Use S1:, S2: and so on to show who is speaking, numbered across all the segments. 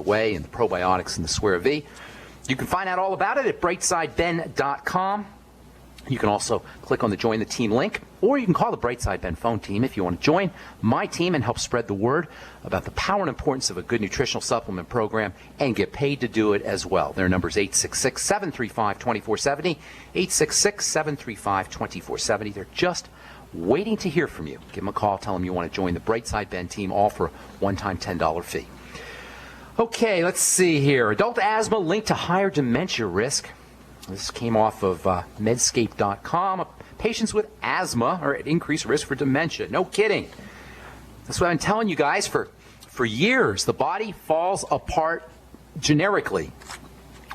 S1: whey and the probiotics in the Square V. You can find out all about it at brightsideben.com. You can also click on the Join the Team link, or you can call the Brightside Ben phone team if you want to join my team and help spread the word about the power and importance of a good nutritional supplement program and get paid to do it as well. Their number is 866-735-2470, 866-735-2470. They're just waiting to hear from you. Give them a call, tell them you want to join the Brightside Ben team, all for a one-time $10 fee. Okay, let's see here. Adult asthma linked to higher dementia risk. This came off of Medscape.com. Patients with asthma are at increased risk for dementia. No kidding. That's what I've been telling you guys for years. The body falls apart generically.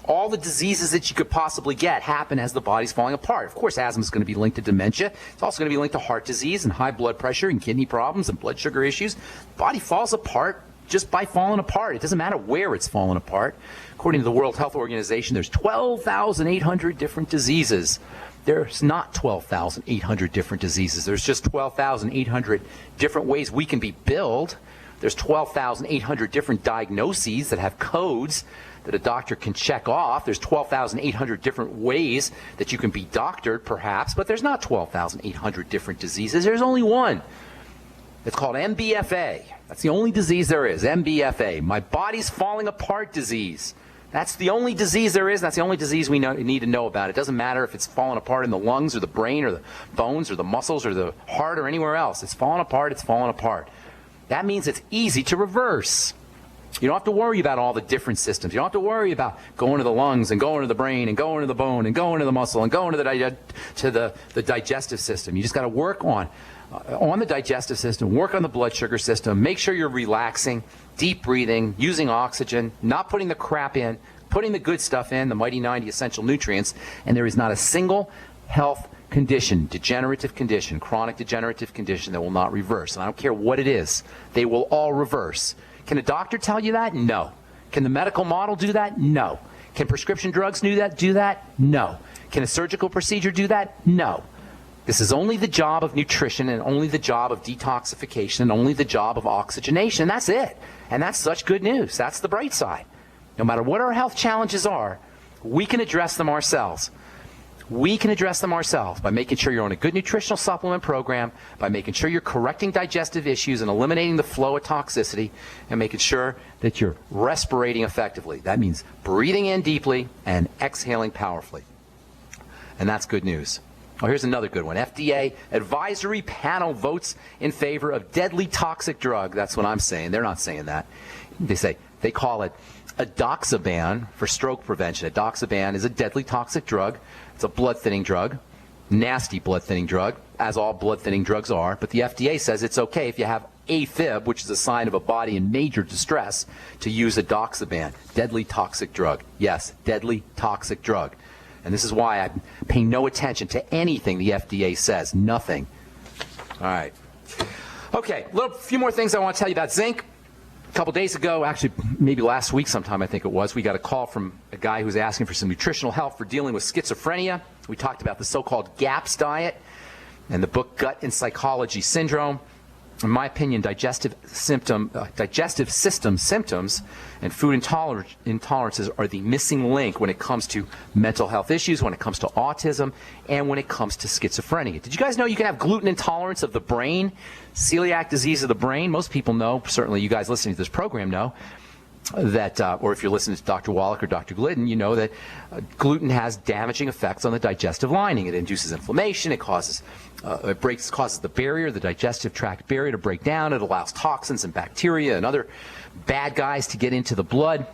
S1: All the diseases that you could possibly get happen as the body's falling apart. Of course, asthma is going to be linked to dementia. It's also going to be linked to heart disease and high blood pressure and kidney problems and blood sugar issues. The body falls apart just by falling apart. It doesn't matter where it's fallen apart. According to the World Health Organization, there's 12,800 different diseases. There's not 12,800 different diseases. There's just 12,800 different ways we can be billed. There's 12,800 different diagnoses that have codes that a doctor can check off. There's 12,800 different ways that you can be doctored, perhaps, but there's not 12,800 different diseases. There's only one. It's called MBFA. That's the only disease there is, MBFA, my body's falling apart disease. That's the only disease there is. That's the only disease we need to know about. It doesn't matter if it's falling apart in the lungs or the brain or the bones or the muscles or the heart or anywhere else. It's falling apart. It's falling apart. That means it's easy to reverse. You don't have to worry about all the different systems. You don't have to worry about going to the lungs and going to the brain and going to the bone and going to the muscle and going to the digestive system. You just got to work on the digestive system, work on the blood sugar system, make sure you're relaxing, deep breathing, using oxygen, not putting the crap in, putting the good stuff in, the mighty 90 essential nutrients, and there is not a single health condition, degenerative condition, chronic degenerative condition that will not reverse. And I don't care what it is, they will all reverse. Can a doctor tell you that? No. Can the medical model do that? No. Can prescription drugs do that? No. Can a surgical procedure do that? No. This is only the job of nutrition and only the job of detoxification and only the job of oxygenation. That's it. And that's such good news. That's the bright side. No matter what our health challenges are, we can address them ourselves. We can address them ourselves by making sure you're on a good nutritional supplement program, by making sure you're correcting digestive issues and eliminating the flow of toxicity, and making sure that you're respirating effectively. That means breathing in deeply and exhaling powerfully. And that's good news. Oh, here's another good one. FDA advisory panel votes in favor of deadly toxic drug. That's what I'm saying. They're not saying that. They call it edoxaban for stroke prevention. Edoxaban is a deadly toxic drug. It's a blood-thinning drug, nasty blood-thinning drug, as all blood-thinning drugs are. But the FDA says it's okay if you have AFib, which is a sign of a body in major distress, to use edoxaban. Deadly toxic drug. Yes, deadly toxic drug. And this is why I pay no attention to anything the FDA says. Nothing. All right. Okay, a few more things I want to tell you about zinc. A couple days ago, actually maybe last week sometime I think it was, we got a call from a guy who was asking for some nutritional help for dealing with schizophrenia. We talked about the so-called GAPS diet and the book Gut and Psychology Syndrome. In my opinion, digestive system symptoms and food intolerances are the missing link when it comes to mental health issues, when it comes to autism, and when it comes to schizophrenia. Did you guys know you can have gluten intolerance of the brain, celiac disease of the brain? Most people know, certainly you guys listening to this program know, that, or if you're listening to Dr. Wallach or Dr. Glidden, you know that gluten has damaging effects on the digestive lining. It induces inflammation. It causes the barrier, the digestive tract barrier, to break down. It allows toxins and bacteria and other bad guys to get into the blood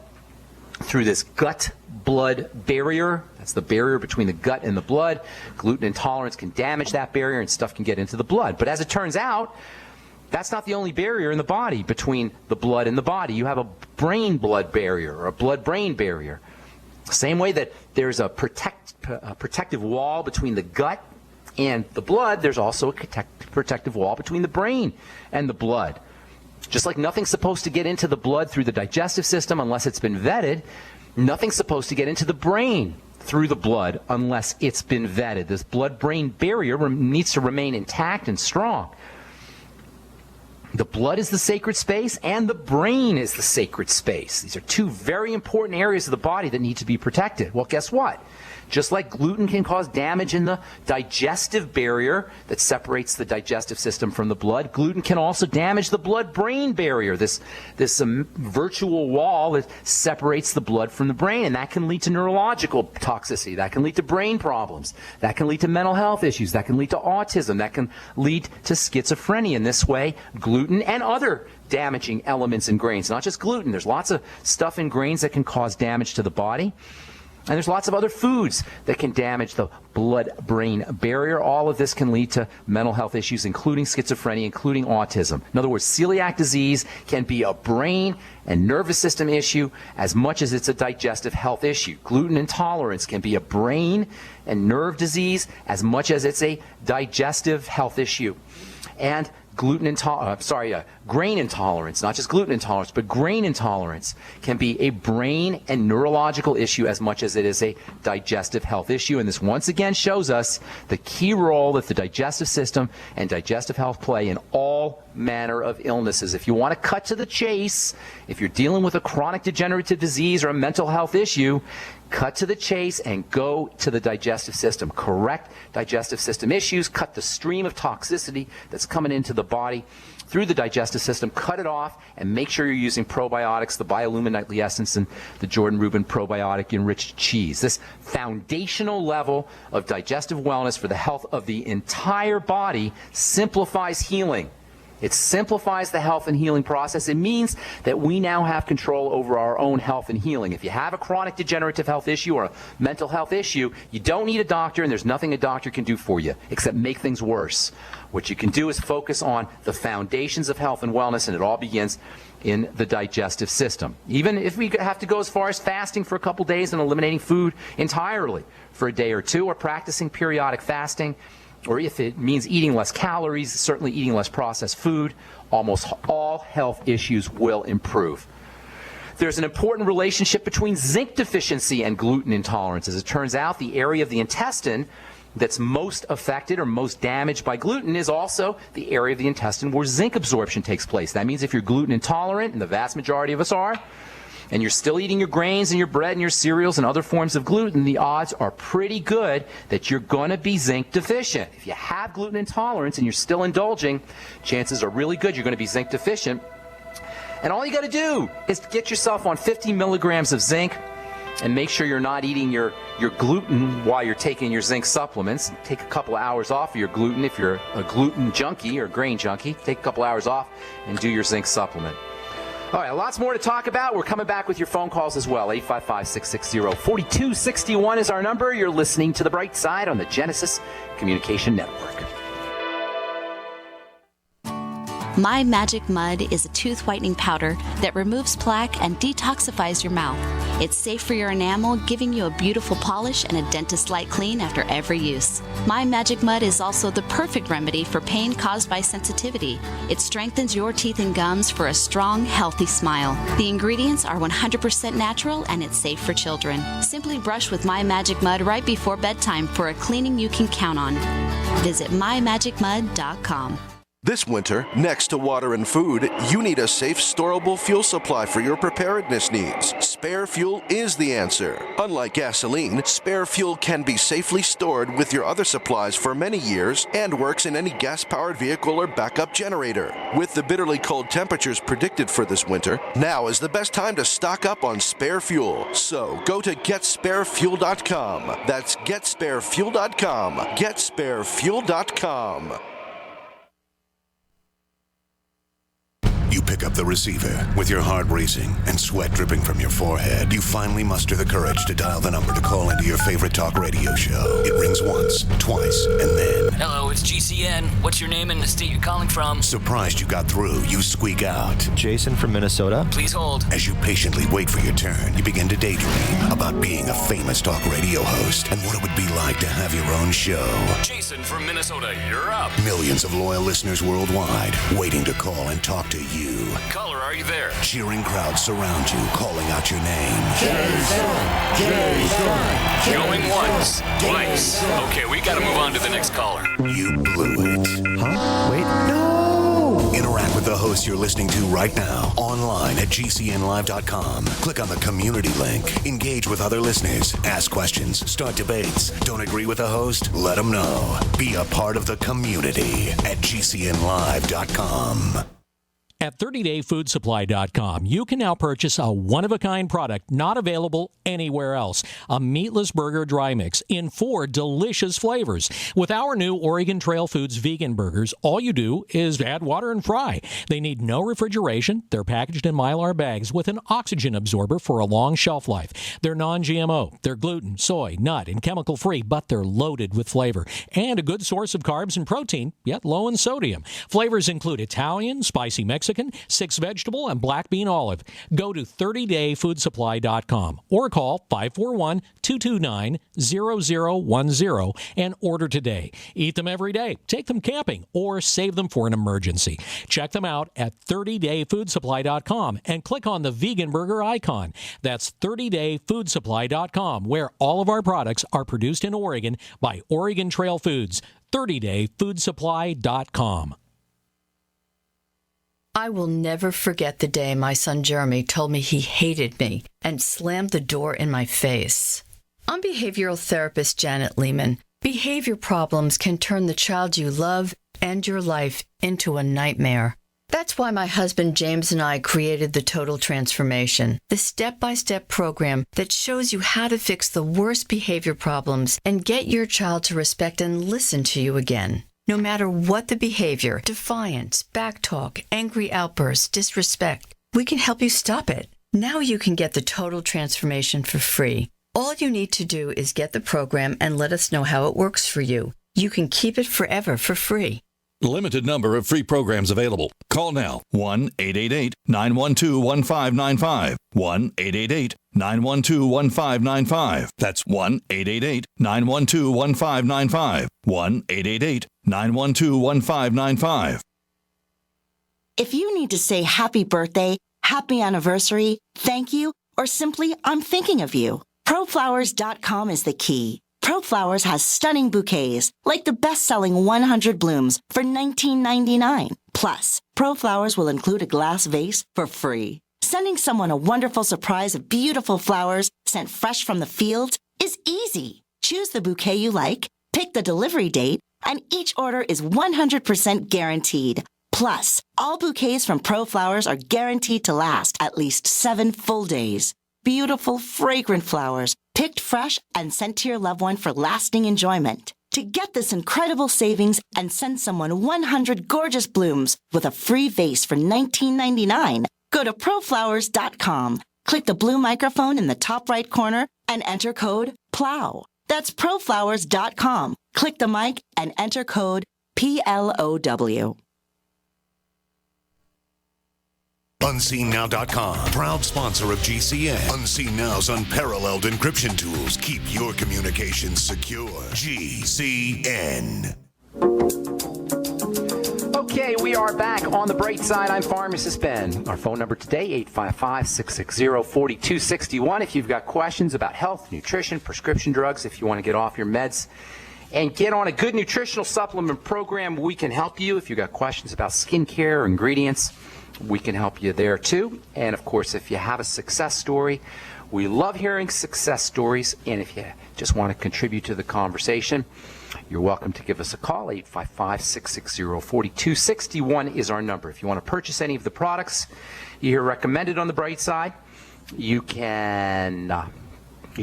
S1: through this gut-blood barrier. That's the barrier between the gut and the blood. Gluten intolerance can damage that barrier and stuff can get into the blood. But as it turns out, that's not the only barrier in the body between the blood and the body. You have a brain-blood barrier or a blood-brain barrier. Same way that there's a protective wall between the gut and the blood, there's also a protective wall between the brain and the blood. Just like nothing's supposed to get into the blood through the digestive system unless it's been vetted, nothing's supposed to get into the brain through the blood unless it's been vetted. This blood-brain barrier needs to remain intact and strong. The blood is the sacred space, and the brain is the sacred space. These are two very important areas of the body that need to be protected. Well, guess what? Just like gluten can cause damage in the digestive barrier that separates the digestive system from the blood, gluten can also damage the blood-brain barrier, this virtual wall that separates the blood from the brain, and that can lead to neurological toxicity. That can lead to brain problems. That can lead to mental health issues. That can lead to autism. That can lead to schizophrenia. In this way, gluten and other damaging elements in grains, not just gluten. There's lots of stuff in grains that can cause damage to the body. And there's lots of other foods that can damage the blood-brain barrier. All of this can lead to mental health issues, including schizophrenia, including autism. In other words, celiac disease can be a brain and nervous system issue as much as it's a digestive health issue. Gluten intolerance can be a brain and nerve disease as much as it's a digestive health issue. And grain intolerance, not just gluten intolerance, but grain intolerance can be a brain and neurological issue as much as it is a digestive health issue. And this once again shows us the key role that the digestive system and digestive health play in all manner of illnesses. If you want to cut to the chase, if you're dealing with a chronic degenerative disease or a mental health issue, cut to the chase and go to the digestive system. Correct digestive system issues, cut the stream of toxicity that's coming into the body through the digestive system, cut it off, and make sure you're using probiotics, the Biolumin Nightly Essence and the Jordan Rubin Probiotic Enriched Cheese. This foundational level of digestive wellness for the health of the entire body simplifies healing. It simplifies the health and healing process. It means that we now have control over our own health and healing. If you have a chronic degenerative health issue or a mental health issue, you don't need a doctor, and there's nothing a doctor can do for you except make things worse. What you can do is focus on the foundations of health and wellness, and it all begins in the digestive system. Even if we have to go as far as fasting for a couple days and eliminating food entirely for a day or two, or practicing periodic fasting, or if it means eating less calories, certainly eating less processed food, almost all health issues will improve. There's an important relationship between zinc deficiency and gluten intolerance. As it turns out, the area of the intestine that's most affected or most damaged by gluten is also the area of the intestine where zinc absorption takes place. That means if you're gluten intolerant, and the vast majority of us are, and you're still eating your grains and your bread and your cereals and other forms of gluten, the odds are pretty good that you're going to be zinc deficient. If you have gluten intolerance and you're still indulging, chances are really good you're going to be zinc deficient. And all you got to do is get yourself on 50 milligrams of zinc, and make sure you're not eating your gluten while you're taking your zinc supplements. Take a couple of hours off of your gluten if you're a gluten junkie or grain junkie. Take a couple hours off and do your zinc supplement. All right, lots more to talk about. We're coming back with your phone calls as well. 855-660-4261 is our number. You're listening to The Bright Side on the Genesis Communication Network.
S2: My Magic Mud is a tooth whitening powder that removes plaque and detoxifies your mouth. It's safe for your enamel, giving you a beautiful polish and a dentist-like clean after every use. My Magic Mud is also the perfect remedy for pain caused by sensitivity. It strengthens your teeth and gums for a strong, healthy smile. The ingredients are 100% natural, and it's safe for children. Simply brush with My Magic Mud right before bedtime for a cleaning you can count on. Visit mymagicmud.com.
S3: This winter, next to water and food, you need a safe, storable fuel supply for your preparedness needs. Spare fuel is the answer. Unlike gasoline, spare fuel can be safely stored with your other supplies for many years and works in any gas-powered vehicle or backup generator. With the bitterly cold temperatures predicted for this winter, now is the best time to stock up on spare fuel. So go to GetSpareFuel.com. That's GetSpareFuel.com. GetSpareFuel.com.
S4: You pick up the receiver with your heart racing and sweat dripping from your forehead. You finally muster the courage to dial the number to call into your favorite talk radio show. It rings once, twice, and then...
S5: Hello, it's GCN. What's your name and the state you're calling from?
S4: Surprised you got through, you squeak out.
S6: Jason from Minnesota.
S5: Please hold.
S4: As you patiently wait for your turn, you begin to daydream about being a famous talk radio host and what it would be like to have your own show.
S5: Jason from Minnesota, you're up.
S4: Millions of loyal listeners worldwide waiting to call and talk to you.
S5: Caller, are you there?
S4: Cheering crowds surround you, calling out your name.
S5: Jason! Going once, twice. Okay, we gotta move on to the next caller.
S4: You blew it.
S6: Huh? Wait, no!
S4: Interact with the hosts you're listening to right now, online at GCNlive.com. Click on the community link. Engage with other listeners. Ask questions. Start debates. Don't agree with the host? Let them know. Be a part of the community at GCNlive.com.
S6: At 30dayfoodsupply.com, you can now purchase a one-of-a-kind product not available anywhere else. A meatless burger dry mix in 4 delicious flavors. With our new Oregon Trail Foods vegan burgers, all you do is add water and fry. They need no refrigeration. They're packaged in Mylar bags with an oxygen absorber for a long shelf life. They're non-GMO. They're gluten, soy, nut, and chemical-free, but they're loaded with flavor. And a good source of carbs and protein, yet low in sodium. Flavors include Italian, spicy Mexican, 6 vegetable, and black bean olive. Go to 30dayfoodsupply.com or call 541-229-0010 and order today. Eat them every day, take them camping, or save them for an emergency. Check them out at 30dayfoodsupply.com and click on the vegan burger icon. That's 30dayfoodsupply.com, where all of our products are produced in Oregon by Oregon Trail Foods. 30dayfoodsupply.com.
S7: I will never forget the day my son Jeremy told me he hated me and slammed the door in my face. I'm behavioral therapist Janet Lehman. Behavior problems can turn the child you love and your life into a nightmare. That's why my husband James and I created the Total Transformation, the step-by-step program that shows you how to fix the worst behavior problems and get your child to respect and listen to you again. No matter what the behavior, defiance, backtalk, angry outbursts, disrespect, we can help you stop it. Now you can get the Total Transformation for free. All you need to do is get the program and let us know how it works for you. You can keep it forever for free.
S8: Limited number of free programs available. Call now. 1-888-912-1595. 1-888-912-1595. That's 1-888-912-1595. 1-888-912-1595.
S9: If you need to say happy birthday, happy anniversary, thank you, or simply I'm thinking of you, ProFlowers.com is the key. ProFlowers has stunning bouquets, like the best-selling 100 blooms for $19.99. Plus, ProFlowers will include a glass vase for free. Sending someone a wonderful surprise of beautiful flowers sent fresh from the fields is easy. Choose the bouquet you like, pick the delivery date, and each order is 100% guaranteed. Plus, all bouquets from ProFlowers are guaranteed to last at least 7 full days. Beautiful, fragrant flowers, picked fresh and sent to your loved one for lasting enjoyment. To get this incredible savings and send someone 100 gorgeous blooms with a free vase for $19.99, go to proflowers.com, click the blue microphone in the top right corner, and enter code PLOW. That's proflowers.com. Click the mic and enter code PLOW.
S4: UnseenNow.com, proud sponsor of GCN. Unseen Now's unparalleled encryption tools keep your communications secure. GCN.
S1: Okay, we are back on the bright side. I'm Pharmacist Ben. Our phone number today, 855-660-4261. If you've got questions about health, nutrition, prescription drugs, if you want to get off your meds and get on a good nutritional supplement program, we can help you. If you've got questions about skincare or ingredients, we can help you there too. And of course, if you have a success story, we love hearing success stories. And if you just want to contribute to the conversation, you're welcome to give us a call. 855-660-4261 is our number. If you want to purchase any of the products you hear recommended on the Bright Side, you can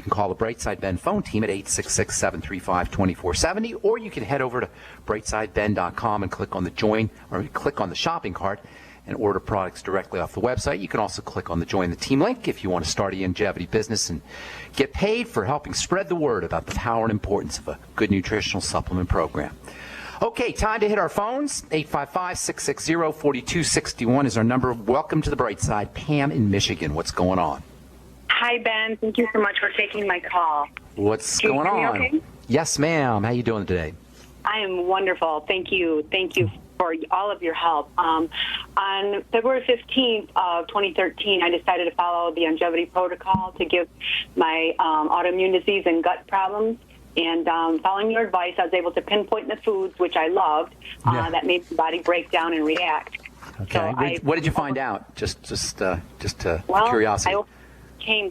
S1: call the Bright Side Ben phone team at 866-735-2470, or you can head over to brightsideben.com and click on the join, or click on the shopping cart and order products directly off the website. You can also click on the Join the Team link if you want to start a longevity business and get paid for helping spread the word about the power and importance of a good nutritional supplement program. Okay, time to hit our phones. 855-660-4261 is our number. Welcome to the Bright Side. Pam in Michigan. What's going on?
S10: Hi, Ben. Thank you so much for taking my call.
S1: What's going on? Okay? Yes, ma'am. How you doing today?
S10: I am wonderful. Thank you. Thank you for all of your help. On February 15th of 2013, I decided to follow the longevity protocol to give my autoimmune disease and gut problems. And following your advice, I was able to pinpoint the foods, which I loved, that made the body break down and react.
S1: Okay.
S10: So
S1: What did you find out? Just
S10: well,
S1: curiosity.
S10: I came